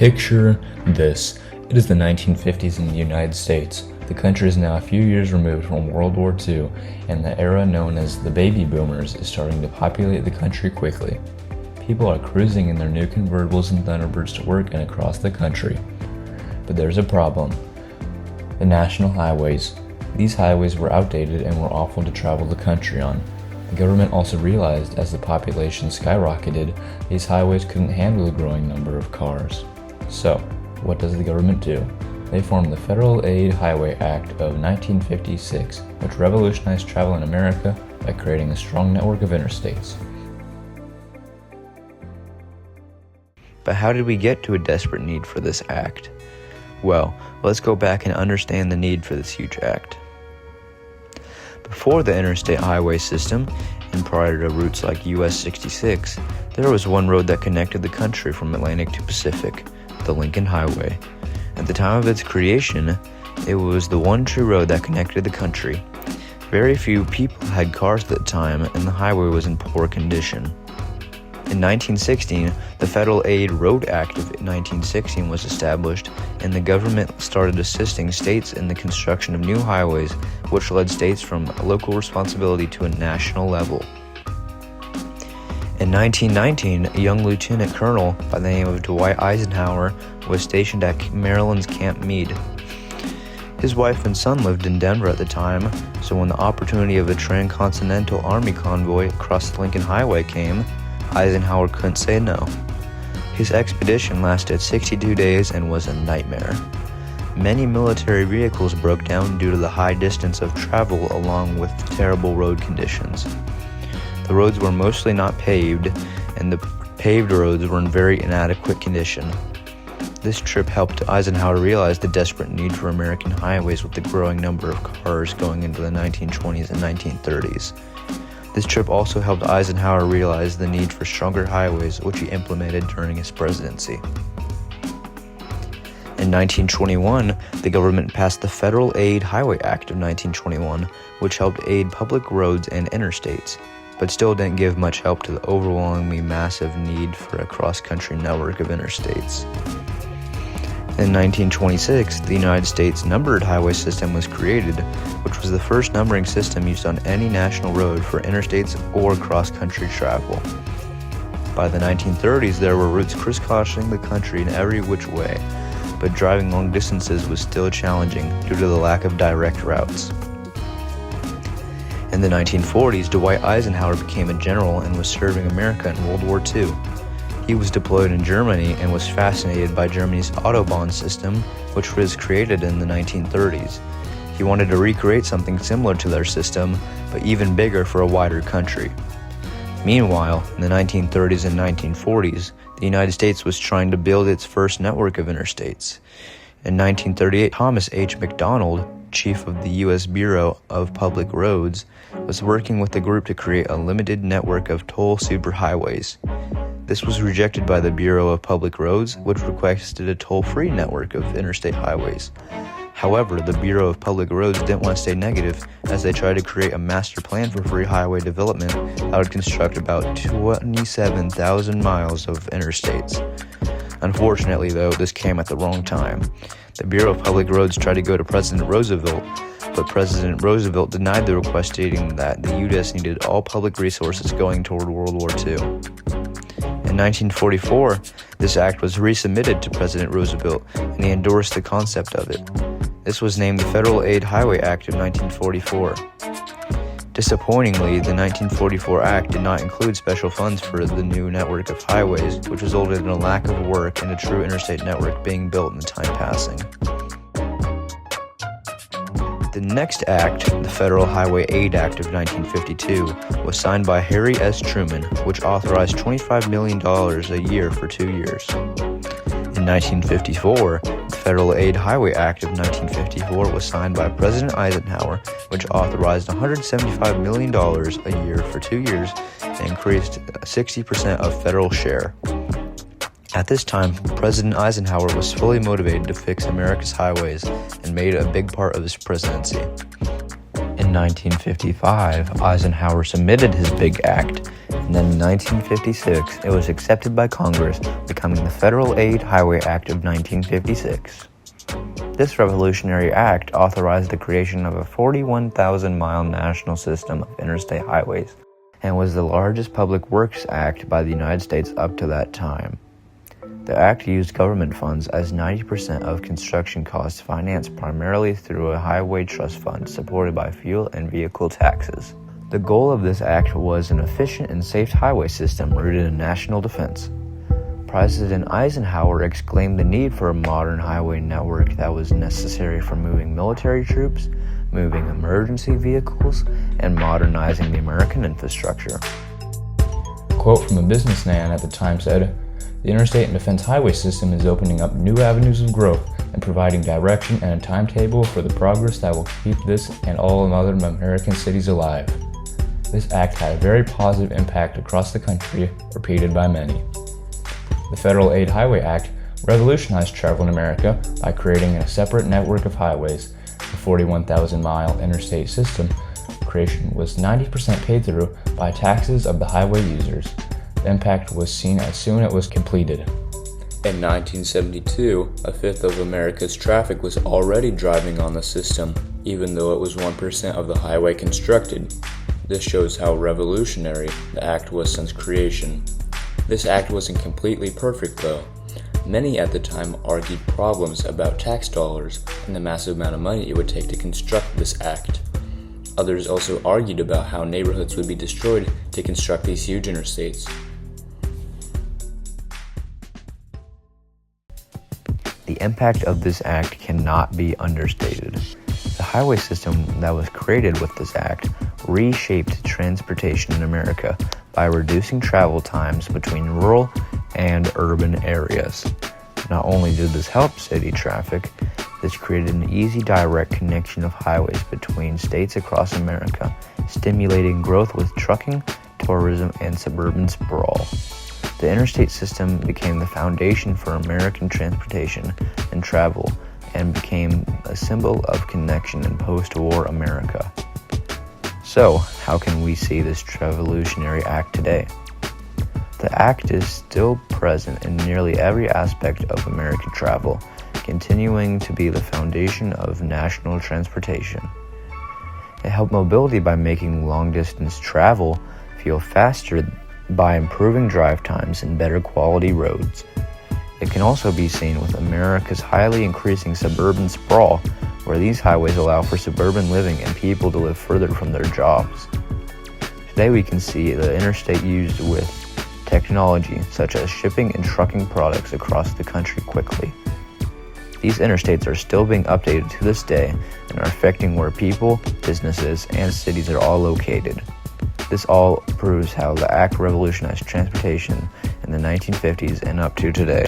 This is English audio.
Picture this. It is the 1950s in the United States. The country is now a few years removed from World War II, and the era known as the baby boomers is starting to populate the country quickly. People are cruising in their new convertibles and Thunderbirds to work and across the country. But there's a problem. The national highways. These highways were outdated and were awful to travel the country on. The government also realized as the population skyrocketed, these highways couldn't handle the growing number of cars. So, what does the government do? They formed the Federal Aid Highway Act of 1956, which revolutionized travel in America by creating a strong network of interstates. But how did we get to a desperate need for this act? Well, let's go back and understand the need for this huge act. Before the interstate highway system, and prior to routes like US 66, there was one road that connected the country from Atlantic to Pacific, the Lincoln Highway. At the time of its creation, it was the one true road that connected the country. Very few people had cars at the time, and the highway was in poor condition. In 1916, the Federal Aid Road Act of 1916 was established, and the government started assisting states in the construction of new highways, which led states from local responsibility to a national level. In 1919, a young lieutenant colonel by the name of Dwight Eisenhower was stationed at Maryland's Camp Meade. His wife and son lived in Denver at the time, so when the opportunity of a transcontinental army convoy across the Lincoln Highway came, Eisenhower couldn't say no. His expedition lasted 62 days and was a nightmare. Many military vehicles broke down due to the high distance of travel along with terrible road conditions. The roads were mostly not paved, and the paved roads were in very inadequate condition. This trip helped Eisenhower realize the desperate need for American highways with the growing number of cars going into the 1920s and 1930s. This trip also helped Eisenhower realize the need for stronger highways, which he implemented during his presidency. In 1921, the government passed the Federal Aid Highway Act of 1921, which helped aid public roads and interstates, but still didn't give much help to the overwhelmingly massive need for a cross-country network of interstates. In 1926, the United States numbered highway system was created, which was the first numbering system used on any national road for interstates or cross-country travel. By the 1930s, there were routes crisscrossing the country in every which way, but driving long distances was still challenging due to the lack of direct routes. In the 1940s, Dwight Eisenhower became a general and was serving America in World War II. He was deployed in Germany and was fascinated by Germany's Autobahn system, which was created in the 1930s. He wanted to recreate something similar to their system, but even bigger for a wider country. Meanwhile, in the 1930s and 1940s, the United States was trying to build its first network of interstates. In 1938, Thomas H. McDonald, chief of the U.S. Bureau of Public Roads, was working with a group to create a limited network of toll superhighways. This was rejected by the Bureau of Public Roads, which requested a toll-free network of interstate highways. However, the Bureau of Public Roads didn't want to stay negative, as they tried to create a master plan for free highway development that would construct about 27,000 miles of interstates. Unfortunately, though, this came at the wrong time. The Bureau of Public Roads tried to go to President Roosevelt, but President Roosevelt denied the request, stating that the U.S. needed all public resources going toward World War II. In 1944, this act was resubmitted to President Roosevelt, and he endorsed the concept of it. This was named the Federal Aid Highway Act of 1944. Disappointingly, the 1944 Act did not include special funds for the new network of highways, which resulted in a lack of work and a true interstate network being built in the time passing. The next act, the Federal Highway Aid Act of 1952, was signed by Harry S. Truman, which authorized $25 million a year for 2 years. In 1954, the Federal Aid Highway Act of 1954 was signed by President Eisenhower, which authorized $175 million a year for 2 years and increased 60% of federal share. At this time, President Eisenhower was fully motivated to fix America's highways and made it a big part of his presidency. In 1955, Eisenhower submitted his big act, and then in 1956 it was accepted by Congress, becoming the Federal Aid Highway Act of 1956. This revolutionary act authorized the creation of a 41,000-mile national system of interstate highways and was the largest public works act by the United States up to that time. The act used government funds as 90% of construction costs, financed primarily through a highway trust fund supported by fuel and vehicle taxes. The goal of this act was an efficient and safe highway system rooted in national defense. President Eisenhower exclaimed the need for a modern highway network that was necessary for moving military troops, moving emergency vehicles, and modernizing the American infrastructure. A quote from a businessman at the time said, "The interstate and defense highway system is opening up new avenues of growth and providing direction and a timetable for the progress that will keep this and all other American cities alive." This act had a very positive impact across the country, repeated by many. The Federal Aid Highway Act revolutionized travel in America by creating a separate network of highways. The 41,000-mile interstate system creation was 90% paid through by taxes of the highway users. The impact was seen as soon as it was completed. In 1972, a fifth of America's traffic was already driving on the system, even though it was 1% of the highway constructed. This shows how revolutionary the act was since creation. This act wasn't completely perfect though. Many at the time argued problems about tax dollars and the massive amount of money it would take to construct this act. Others also argued about how neighborhoods would be destroyed to construct these huge interstates. The impact of this act cannot be understated. The highway system that was created with this act reshaped transportation in America by reducing travel times between rural and urban areas. Not only did this help city traffic, this created an easy direct connection of highways between states across America, stimulating growth with trucking, tourism, and suburban sprawl. The interstate system became the foundation for American transportation and travel and became a symbol of connection in post-war America. So, how can we see this revolutionary act today? The act is still present in nearly every aspect of American travel, continuing to be the foundation of national transportation. It helped mobility by making long-distance travel feel faster by improving drive times and better quality roads. It can also be seen with America's highly increasing suburban sprawl, where these highways allow for suburban living and people to live further from their jobs. Today we can see the interstate used with technology such as shipping and trucking products across the country quickly. These interstates are still being updated to this day and are affecting where people, businesses, and cities are all located. This all proves how the act revolutionized transportation in the 1950s and up to today.